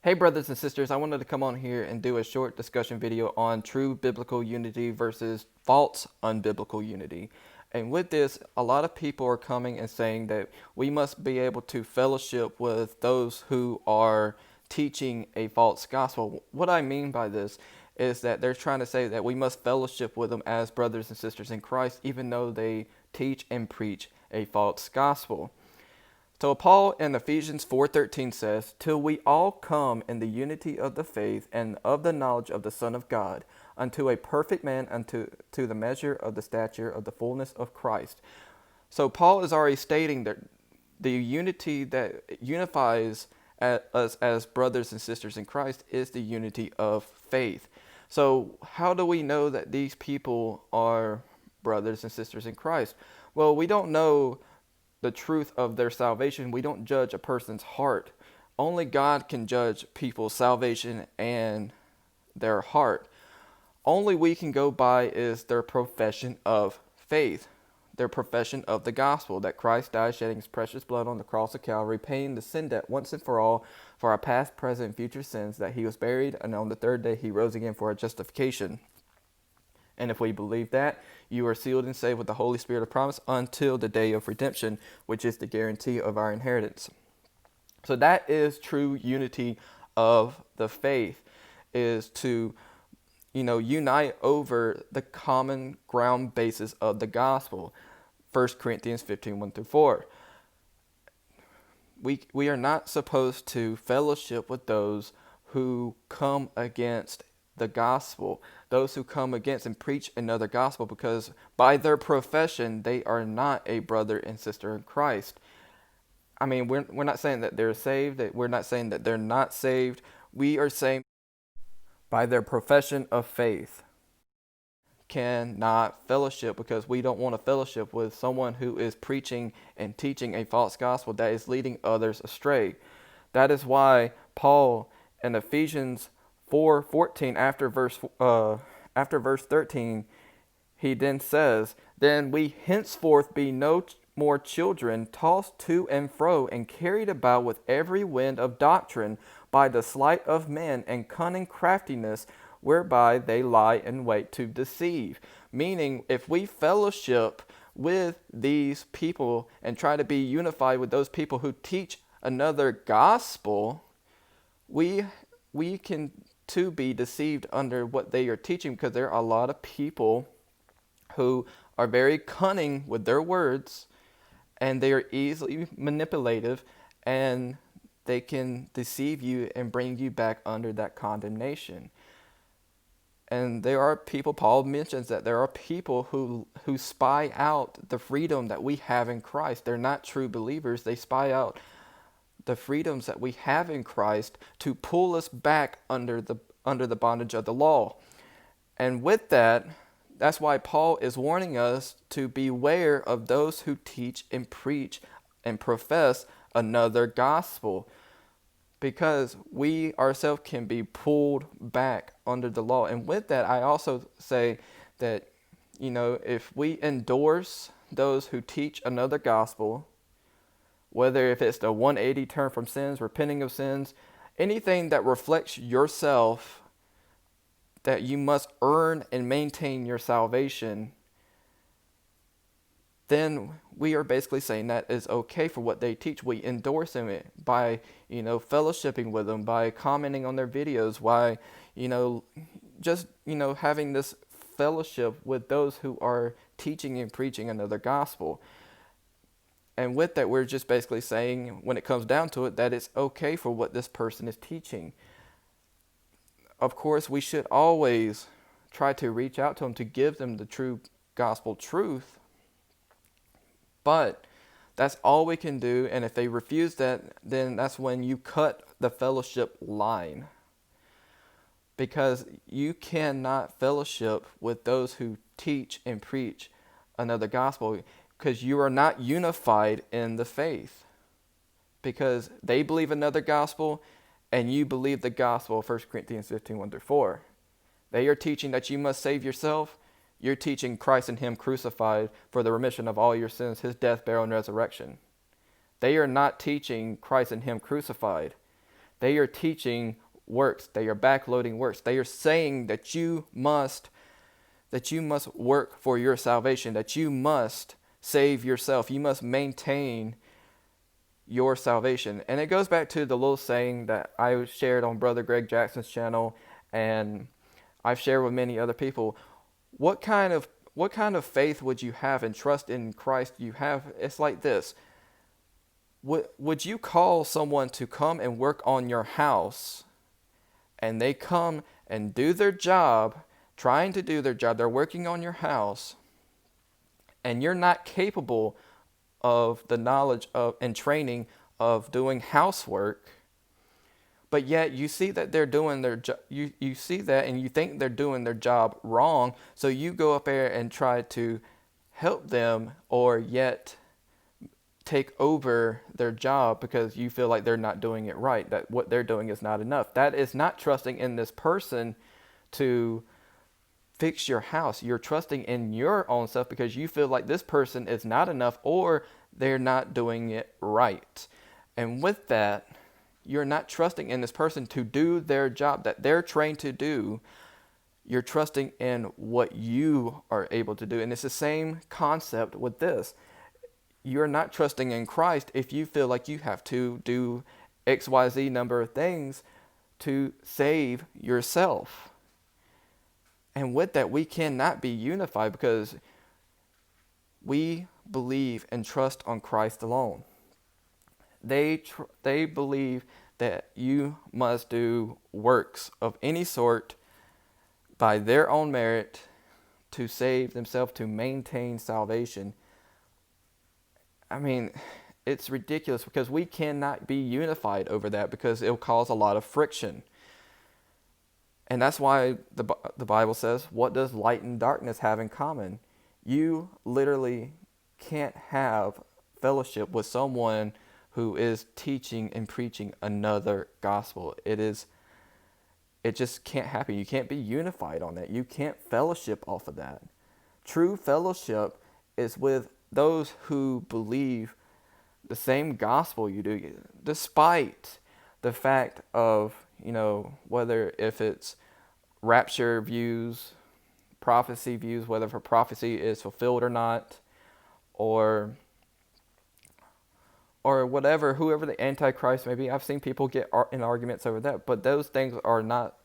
Hey brothers and sisters, I wanted to come on here and do a short discussion video on true biblical unity versus false unbiblical unity. And with this, a lot of people are coming and saying that we must be able to fellowship with those who are teaching a false gospel. What I mean by this is that they're trying to say that we must fellowship with them as brothers and sisters in Christ, even though they teach and preach a false gospel. So Paul in Ephesians 4:13 says, "Till we all come in the unity of the faith and of the knowledge of the Son of God, unto a perfect man, unto the measure of the stature of the fullness of Christ." So Paul is already stating that the unity that unifies us as brothers and sisters in Christ is the unity of faith. So how do we know that these people are brothers and sisters in Christ? Well, we don't know the truth of their salvation. We don't judge a person's heart. Only God can judge people's salvation and their heart. Only we can go by is their profession of faith, their profession of the gospel, that Christ died shedding his precious blood on the cross of Calvary, paying the sin debt once and for all for our past, present, and future sins, that he was buried, and on the third day he rose again for our justification. And if we believe that, you are sealed and saved with the Holy Spirit of promise until the day of redemption, which is the guarantee of our inheritance. So that is true unity of the faith, is to, unite over the common ground basis of the gospel. 1 Corinthians 15, 1 through 4. We are not supposed to fellowship with those who come against the gospel, those who come against and preach another gospel, because by their profession, they are not a brother and sister in Christ. I mean, we're not saying that they're saved, that we're not saying that they're not saved. We are saying by their profession of faith cannot fellowship, because we don't want to fellowship with someone who is preaching and teaching a false gospel that is leading others astray. That is why Paul in Ephesians 4:14, after verse 13, he then says, "Then we henceforth be no more children, tossed to and fro, and carried about with every wind of doctrine, by the sleight of men and cunning craftiness, whereby they lie in wait to deceive." Meaning, if we fellowship with these people and try to be unified with those people who teach another gospel, we can too be deceived under what they are teaching, because there are a lot of people who are very cunning with their words, and they are easily manipulative, and they can deceive you and bring you back under that condemnation. And there are people, Paul mentions that there are people who spy out the freedom that we have in Christ. They're not true believers. They spy out the freedoms that we have in Christ to pull us back under the bondage of the law. And with that, that's why Paul is warning us to beware of those who teach and preach and profess another gospel, because we ourselves can be pulled back under the law. And with that, I also say that, if we endorse those who teach another gospel, whether if it's the 180 turn from sins, repenting of sins, anything that reflects yourself, that you must earn and maintain your salvation, then we are basically saying that is okay for what they teach. We endorse them by, fellowshipping with them, by commenting on their videos, by, just, having this fellowship with those who are teaching and preaching another gospel. And with that, we're just basically saying, when it comes down to it, that it's okay for what this person is teaching. Of course, we should always try to reach out to them to give them the true gospel truth. But that's all we can do. And if they refuse that, then that's when you cut the fellowship line. Because you cannot fellowship with those who teach and preach another gospel, because you are not unified in the faith. Because they believe another gospel, and you believe the gospel of 1 Corinthians 15, 1 through 4. They are teaching that you must save yourself. You're teaching Christ and him crucified for the remission of all your sins, his death, burial, and resurrection. They are not teaching Christ and him crucified. They are teaching works. They are backloading works. They are saying that you must work for your salvation, that you must save yourself. You must maintain your salvation. And it goes back to the little saying that I shared on Brother Greg Jackson's channel, and I've shared with many other people. What kind of faith would you have and trust in Christ you have? It's like this. Would you call someone to come and work on your house, and they come and do their job, trying to do their job, they're working on your house, and you're not capable of the knowledge of and training of doing housework, but yet you see that they're doing their job, you see that and you think they're doing their job wrong, so you go up there and try to help them, or yet take over their job because you feel like they're not doing it right, that what they're doing is not enough. That is not trusting in this person to fix your house. You're trusting in your own self because you feel like this person is not enough, or they're not doing it right. And with that, you're not trusting in this person to do their job that they're trained to do. You're trusting in what you are able to do. And it's the same concept with this. You're not trusting in Christ if you feel like you have to do XYZ number of things to save yourself. And with that, we cannot be unified because we believe and trust on Christ alone. They believe that you must do works of any sort by their own merit to save themselves, to maintain salvation. I mean, it's ridiculous because we cannot be unified over that because it'll cause a lot of friction. And that's why the Bible says, what does light and darkness have in common? You literally can't have fellowship with someone who is teaching and preaching another gospel. It just can't happen. You can't be unified on that. You can't fellowship off of that. True fellowship is with those who believe the same gospel you do, despite the fact of, whether if it's rapture views, prophecy views, whether if a prophecy is fulfilled or not, or whatever, whoever the Antichrist may be. I've seen people get in arguments over that, but those things are not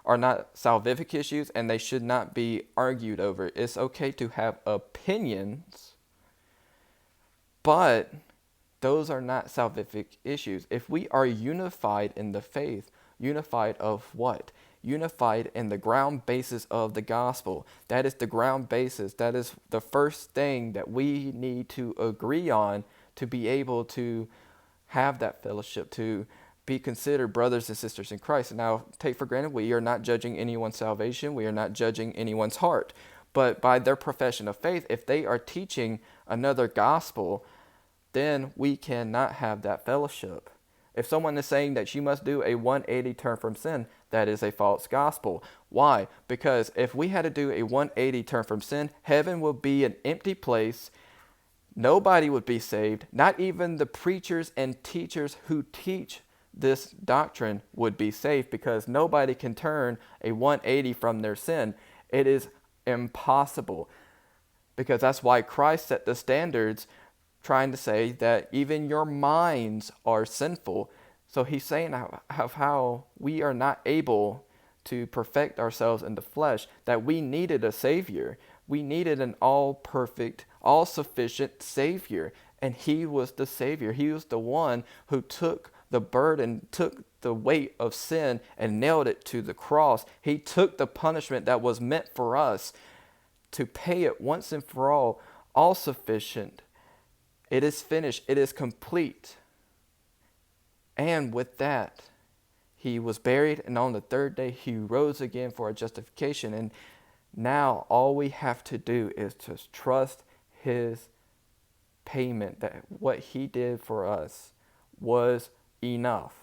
salvific issues, and they should not be argued over. It's okay to have opinions, but those are not salvific issues. If we are unified in the faith, unified of what? Unified in the ground basis of the gospel. That is the ground basis. That is the first thing that we need to agree on to be able to have that fellowship, to be considered brothers and sisters in Christ. Now, take for granted, we are not judging anyone's salvation. We are not judging anyone's heart. But by their profession of faith, if they are teaching another gospel, then we cannot have that fellowship. If someone is saying that you must do a 180 turn from sin, that is a false gospel. Why? Because if we had to do a 180 turn from sin, heaven will be an empty place. Nobody would be saved. Not even the preachers and teachers who teach this doctrine would be saved, because nobody can turn a 180 from their sin. It is impossible, because that's why Christ set the standards, trying to say that even your minds are sinful. So he's saying how we are not able to perfect ourselves in the flesh, that we needed a Savior. We needed an all-perfect, all-sufficient Savior, and he was the Savior. He was the one who took the burden, took the weight of sin and nailed it to the cross. He took the punishment that was meant for us to pay it once and for all sufficient. It is finished. It is complete. And with that, he was buried, and on the third day he rose again for our justification. And now all we have to do is to trust his payment, that what he did for us was enough.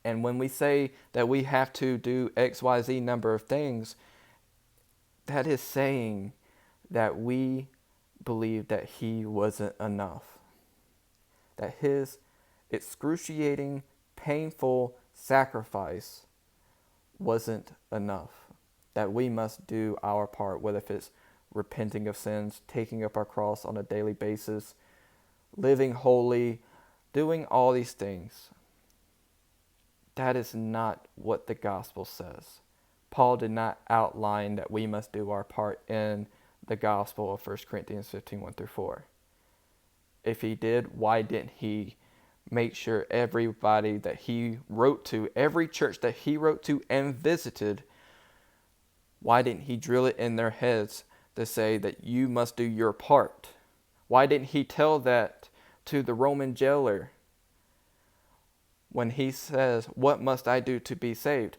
And when we say that we have to do XYZ number of things, that is saying that we believe that he wasn't enough. That excruciating, painful sacrifice wasn't enough. That we must do our part, whether if it's repenting of sins, taking up our cross on a daily basis, living holy, doing all these things. That is not what the gospel says. Paul did not outline that we must do our part in the gospel of 1 Corinthians 15, 1-4. If he did, why didn't he make sure everybody that he wrote to, every church that he wrote to and visited, why didn't he drill it in their heads to say that you must do your part? Why didn't he tell that to the Roman jailer when he says, what must I do to be saved?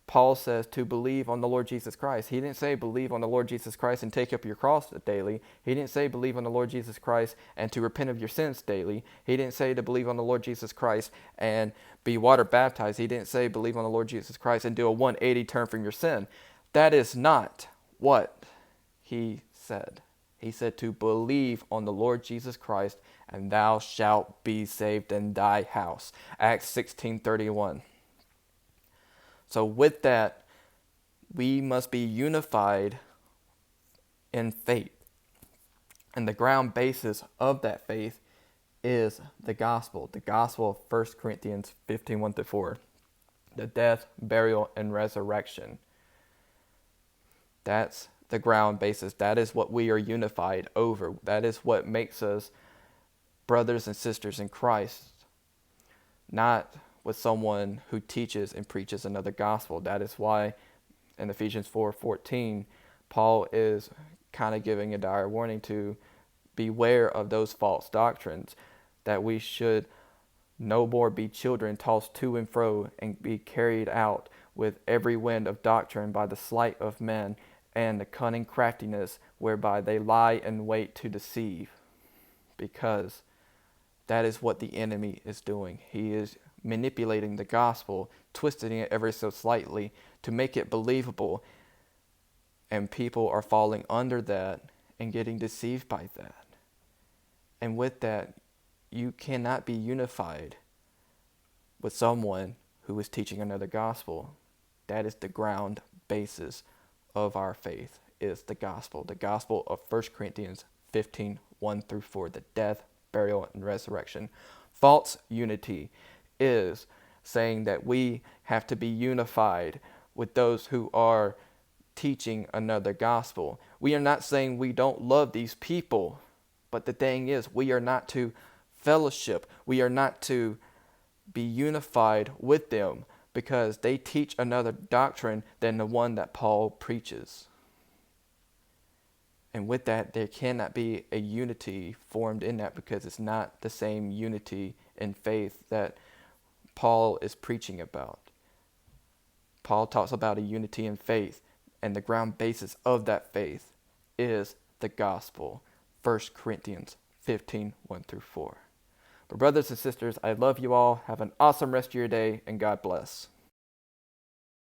Paul says to believe on the Lord Jesus Christ. He didn't say believe on the Lord Jesus Christ and take up your cross daily. He didn't say believe on the Lord Jesus Christ and to repent of your sins daily. He didn't say to believe on the Lord Jesus Christ and be water baptized. He didn't say believe on the Lord Jesus Christ and do a 180 turn from your sin. That is not what he said. He said to believe on the Lord Jesus Christ and thou shalt be saved in thy house. Acts 16:31. So with that, we must be unified in faith. And the ground basis of that faith is the gospel of 1 Corinthians 15, 1-4. The death, burial, and resurrection. That's the ground basis. That is what we are unified over. That is what makes us brothers and sisters in Christ. Not with someone who teaches and preaches another gospel. That is why in Ephesians 4:14, Paul is kind of giving a dire warning to beware of those false doctrines, that we should no more be children tossed to and fro and be carried out with every wind of doctrine by the sleight of men and the cunning craftiness whereby they lie in wait to deceive. Because that is what the enemy is doing. He is manipulating the gospel, twisting it ever so slightly to make it believable. And people are falling under that and getting deceived by that. And with that, you cannot be unified with someone who is teaching another gospel. That is the ground basis of our faith, is the gospel of 1 Corinthians 15, 1-4, the death, burial, and resurrection. False unity is saying that we have to be unified with those who are teaching another gospel. We are not saying we don't love these people, but the thing is, we are not to fellowship. We are not to be unified with them because they teach another doctrine than the one that Paul preaches. And with that, there cannot be a unity formed in that because it's not the same unity in faith that Paul is preaching about. Paul talks about a unity in faith, and the ground basis of that faith is the gospel. 1 Corinthians 15, 1-4. But brothers and sisters, I love you all. Have an awesome rest of your day, and God bless.